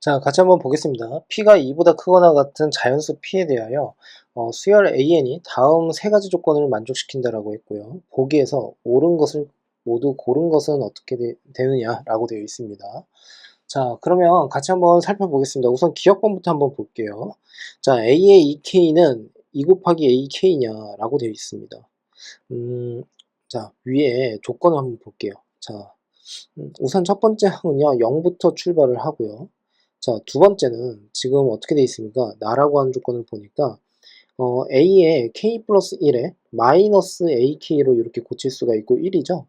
자, 같이 한번 보겠습니다. P가 2보다 크거나 같은 자연수 P에 대하여 수열 AN이 다음 세 가지 조건을 만족시킨다라고 했고요. 보기에서 옳은 것을 모두 고른 것은 어떻게 되느냐라고 되어 있습니다. 자, 그러면 같이 한번 살펴보겠습니다. 우선 기억번부터 한번 볼게요. 자, A의 EK는 2 곱하기 AK냐라고 되어 있습니다. 자, 위에 조건을 한번 볼게요. 자, 우선 첫 번째 항은요, 0부터 출발을 하고요. 자, 두 번째는 지금 어떻게 되어 있습니까? 나라고 하는 조건을 보니까 a에 k 플러스 1에 마이너스 ak로 이렇게 고칠 수가 있고 1이죠.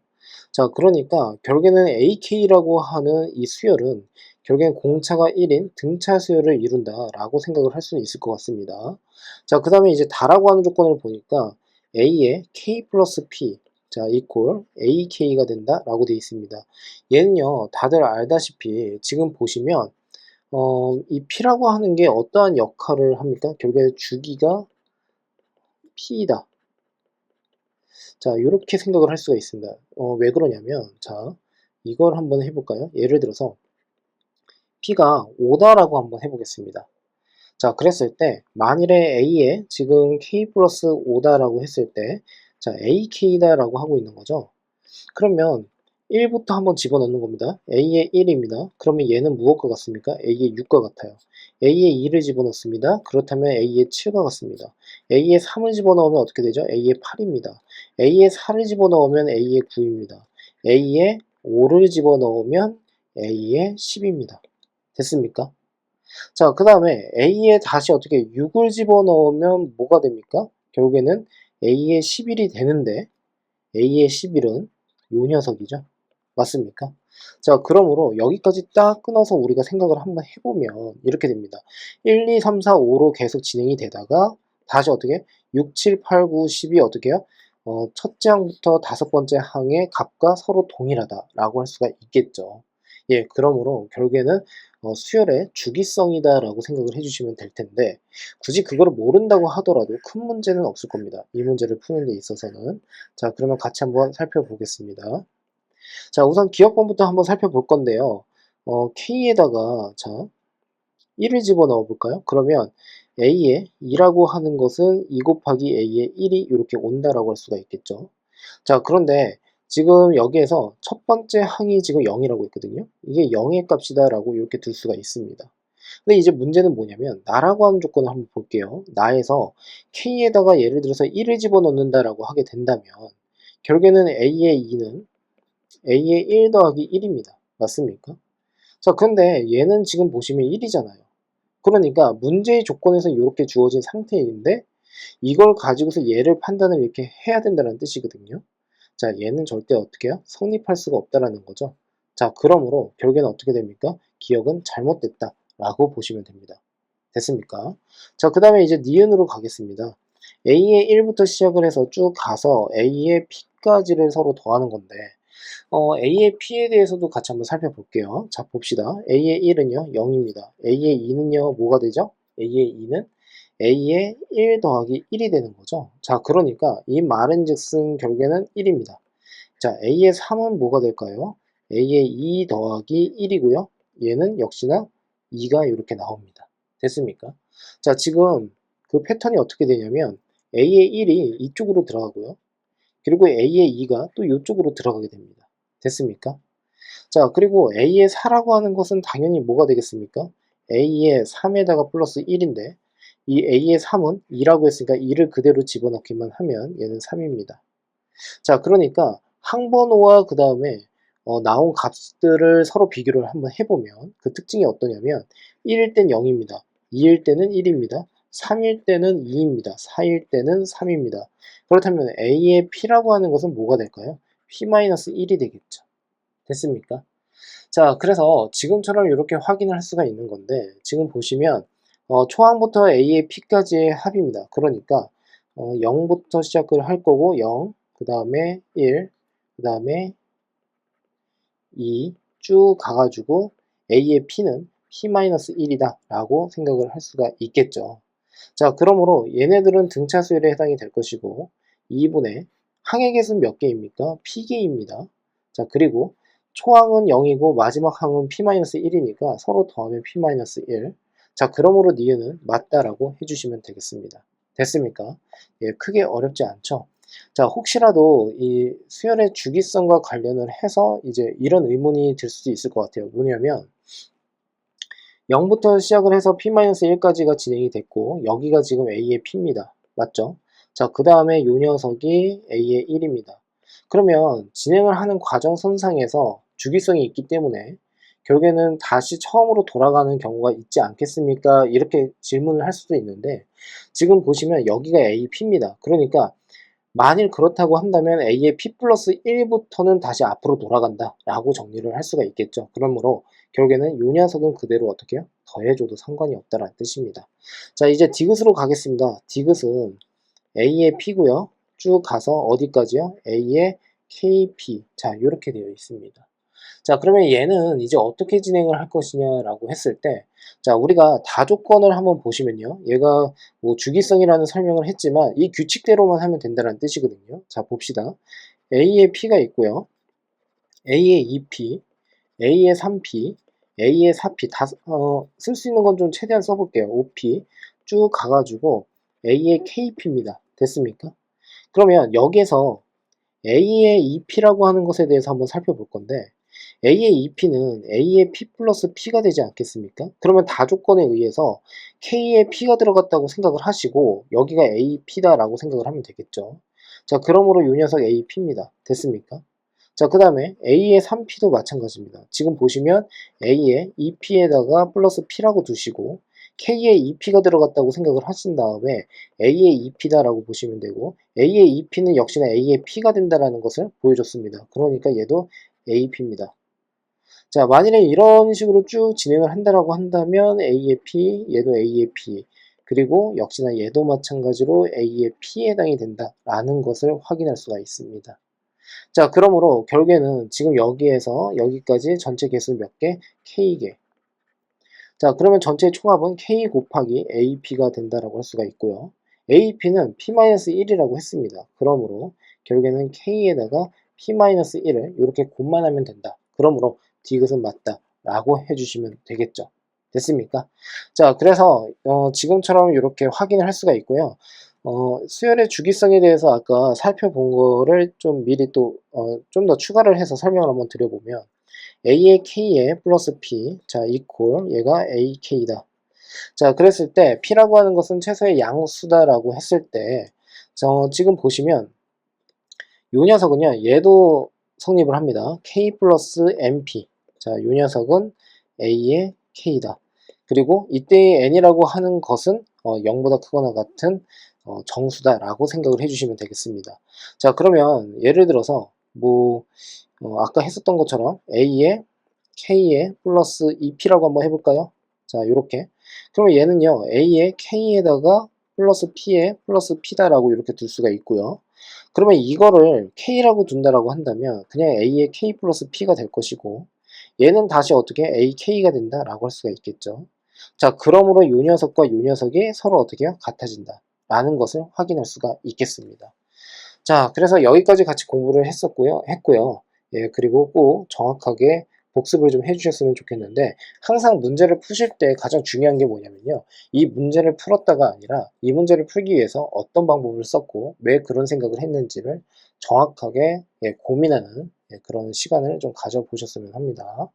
자, 그러니까 결국에는 ak라고 하는 이 수열은 결국엔 공차가 1인 등차 수열을 이룬다라고 생각을 할 수 있을 것 같습니다. 자, 그 다음에 이제 다라고 하는 조건을 보니까 a에 k 플러스 p 자, 이퀄 ak가 된다라고 되어 있습니다. 얘는요, 다들 알다시피 지금 보시면 이 P라고 하는 게 어떠한 역할을 합니까? 결국에 주기가 P이다. 자, 이렇게 생각을 할 수가 있습니다. 왜 그러냐면, 자, 이걸 한번 해볼까요? 예를 들어서 P가 5다라고 한번 해보겠습니다. 자, 그랬을 때 만일에 A에 지금 K 플러스 5다라고 했을 때 자, AK다라고 하고 있는 거죠. 그러면 1부터 한번 집어넣는 겁니다. A의 1입니다. 그러면 얘는 무엇과 같습니까? A의 6과 같아요. A의 2를 집어넣습니다. 그렇다면 A의 7과 같습니다. A의 3을 집어넣으면 어떻게 되죠? A의 8입니다. A의 4를 집어넣으면 A의 9입니다. A의 5를 집어넣으면 A의 10입니다. 됐습니까? 자, 그 다음에 A에 다시 어떻게 6을 집어넣으면 뭐가 됩니까? 결국에는 A의 11이 되는데 A의 11은 요 녀석이죠. 맞습니까? 자, 그러므로 여기까지 딱 끊어서 우리가 생각을 한번 해보면 이렇게 됩니다. 1, 2, 3, 4, 5로 계속 진행이 되다가 다시 어떻게 6, 7, 8, 9, 10이 어떻게 해요? 첫째 항부터 다섯 번째 항의 값과 서로 동일하다라고 할 수가 있겠죠. 예, 그러므로 결국에는 수열의 주기성이다라고 생각을 해주시면 될 텐데 굳이 그거를 모른다고 하더라도 큰 문제는 없을 겁니다. 이 문제를 푸는 데 있어서는. 자, 그러면 같이 한번 살펴보겠습니다. 자, 우선 기억번부터 한번 살펴볼 건데요. K에다가 자 1을 집어넣어 볼까요? 그러면 A에 2라고 하는 것은 2 곱하기 A에 1이 이렇게 온다라고 할 수가 있겠죠. 자, 그런데 지금 여기에서 첫 번째 항이 지금 0이라고 했거든요. 이게 0의 값이다라고 이렇게 둘 수가 있습니다. 근데 이제 문제는 뭐냐면 나라고 하는 조건을 한번 볼게요. 나에서 K에다가 예를 들어서 1을 집어넣는다라고 하게 된다면 결국에는 A의 2는 A의 1 더하기 1입니다. 맞습니까? 자, 근데 얘는 지금 보시면 1이잖아요. 그러니까 문제의 조건에서 이렇게 주어진 상태인데 이걸 가지고서 얘를 판단을 이렇게 해야 된다는 뜻이거든요. 자, 얘는 절대 어떻게 해요? 성립할 수가 없다라는 거죠. 자, 그러므로 결국에는 어떻게 됩니까? 기억은 잘못됐다 라고 보시면 됩니다. 됐습니까? 자, 그 다음에 이제 니은으로 가겠습니다. A의 1부터 시작을 해서 쭉 가서 A의 P까지를 서로 더하는 건데 A의 P에 대해서도 같이 한번 살펴볼게요. 자, 봅시다. A의 1은요, 0입니다. A의 2는요, 뭐가 되죠? A의 2는 A의 1 더하기 1이 되는 거죠. 자, 그러니까 이 말은 즉슨 결국에는 1입니다. 자, A의 3은 뭐가 될까요? A의 2 더하기 1이고요. 얘는 역시나 2가 이렇게 나옵니다. 됐습니까? 자, 지금 그 패턴이 어떻게 되냐면 A의 1이 이쪽으로 들어가고요. 그리고 A의 2가 또 이쪽으로 들어가게 됩니다. 됐습니까? 자, 그리고 A의 4라고 하는 것은 당연히 뭐가 되겠습니까? A의 3에다가 플러스 1인데 이 A의 3은 2라고 했으니까 2를 그대로 집어넣기만 하면 얘는 3입니다. 자, 그러니까 항번호와 그 다음에 나온 값들을 서로 비교를 한번 해보면 그 특징이 어떠냐면 1일 땐 0입니다. 2일 때는 1입니다. 3일 때는 2입니다. 4일 때는 3입니다. 그렇다면 A의 P라고 하는 것은 뭐가 될까요? P-1이 되겠죠. 됐습니까? 자, 그래서 지금처럼 이렇게 확인을 할 수가 있는 건데 지금 보시면 초항부터 A의 P까지의 합입니다. 그러니까 0부터 시작을 할 거고 0, 그 다음에 1, 그 다음에 2 쭉 가가지고 A의 P는 P-1이다 라고 생각을 할 수가 있겠죠. 자, 그러므로 얘네들은 등차 수열에 해당이 될 것이고 2분의 항의 개수는 몇 개입니까? P개입니다. 자, 그리고 초항은 0이고 마지막 항은 p-1이니까 서로 더하면 p-1. 자, 그러므로 니은은 맞다라고 해주시면 되겠습니다. 됐습니까? 예, 크게 어렵지 않죠? 자, 혹시라도 이 수열의 주기성과 관련을 해서 이제 이런 의문이 들 수도 있을 것 같아요. 뭐냐면 0부터 시작을 해서 p-1까지가 진행이 됐고 여기가 지금 a의 p입니다. 맞죠? 자, 그 다음에 요 녀석이 a의 1입니다. 그러면 진행을 하는 과정 선상에서 주기성이 있기 때문에 결국에는 다시 처음으로 돌아가는 경우가 있지 않겠습니까? 이렇게 질문을 할 수도 있는데 지금 보시면 여기가 AP입니다. 그러니까 만일 그렇다고 한다면 A의 P 플러스 1부터는 다시 앞으로 돌아간다 라고 정리를 할 수가 있겠죠. 그러므로 결국에는 이 녀석은 그대로 어떻게 해요? 더해줘도 상관이 없다라는 뜻입니다. 자, 이제 디귿으로 가겠습니다. 디귿은 A의 P고요. 쭉 가서 어디까지요? A의 KP. 자, 이렇게 되어 있습니다. 자, 그러면 얘는 이제 어떻게 진행을 할 것이냐라고 했을 때, 자, 우리가 다조건을 한번 보시면요. 얘가 뭐 주기성이라는 설명을 했지만 이 규칙대로만 하면 된다는 뜻이거든요. 자, 봅시다. A의 P가 있고요. A의 2P, A의 3P, A의 4P 쓸 수 있는 건 좀 최대한 써볼게요. 5P 쭉 가가지고 A의 KP입니다. 됐습니까? 그러면 여기에서 A의 2P라고 하는 것에 대해서 한번 살펴볼 건데 A의 2P는 A의 P 플러스 P가 되지 않겠습니까? 그러면 다조건에 의해서 K의 P가 들어갔다고 생각을 하시고 여기가 AP다라고 생각을 하면 되겠죠. 자, 그러므로 이 녀석 AP입니다. 됐습니까? 자, 그 다음에 A의 3P도 마찬가지입니다. 지금 보시면 A의 2P에다가 플러스 P라고 두시고 K의 2P가 들어갔다고 생각을 하신 다음에 A의 2P다라고 보시면 되고 A의 2P는 역시나 A의 P가 된다라는 것을 보여줬습니다. 그러니까 얘도 AP입니다. 자, 만일에 이런 식으로 쭉 진행을 한다라고 한다면 A의 P, 얘도 A의 P, 그리고 역시나 얘도 마찬가지로 A의 P에 해당이 된다라는 것을 확인할 수가 있습니다. 자, 그러므로 결국에는 지금 여기에서 여기까지 전체 개수 몇 개? K개. 자, 그러면 전체 총합은 K 곱하기 AP가 된다라고 할 수가 있고요. AP는 P-1이라고 했습니다. 그러므로 결국에는 K에다가 P-1을 이렇게 곱만 하면 된다. 그러므로 디귿은 맞다 라고 해주시면 되겠죠. 됐습니까? 자, 그래서 지금처럼 이렇게 확인을 할 수가 있고요. 수열의 주기성에 대해서 아까 살펴본 거를 좀 미리 또 좀 더 추가를 해서 설명을 한번 드려보면 A의 K에 플러스 P, 자, 이퀄 얘가 AK다. 자, 그랬을 때 P라고 하는 것은 최소의 양수다라고 했을 때 지금 보시면 요 녀석은요, 얘도 성립을 합니다. K 플러스 MP. 자, 요 녀석은 A의 K다. 그리고 이때의 N이라고 하는 것은 0보다 크거나 같은 정수다라고 생각을 해주시면 되겠습니다. 자, 그러면 예를 들어서 뭐 아까 했었던 것처럼 A에 K에 플러스 2P라고 한번 해볼까요? 자, 요렇게. 그러면 얘는요, A에 K에다가 플러스 P에 플러스 P다라고 이렇게 둘 수가 있고요. 그러면 이거를 K라고 둔다라고 한다면 그냥 A에 K 플러스 P가 될 것이고 얘는 다시 어떻게 AK가 된다라고 할 수가 있겠죠. 자, 그러므로 요 녀석과 요 녀석이 서로 어떻게 해요? 같아진다 라는 것을 확인할 수가 있겠습니다. 자, 그래서 여기까지 같이 공부를 했고요. 예, 그리고 꼭 정확하게 복습을 좀 해주셨으면 좋겠는데 항상 문제를 푸실 때 가장 중요한 게 뭐냐면요. 이 문제를 풀었다가 아니라 이 문제를 풀기 위해서 어떤 방법을 썼고 왜 그런 생각을 했는지를 정확하게 고민하는 그런 시간을 좀 가져보셨으면 합니다.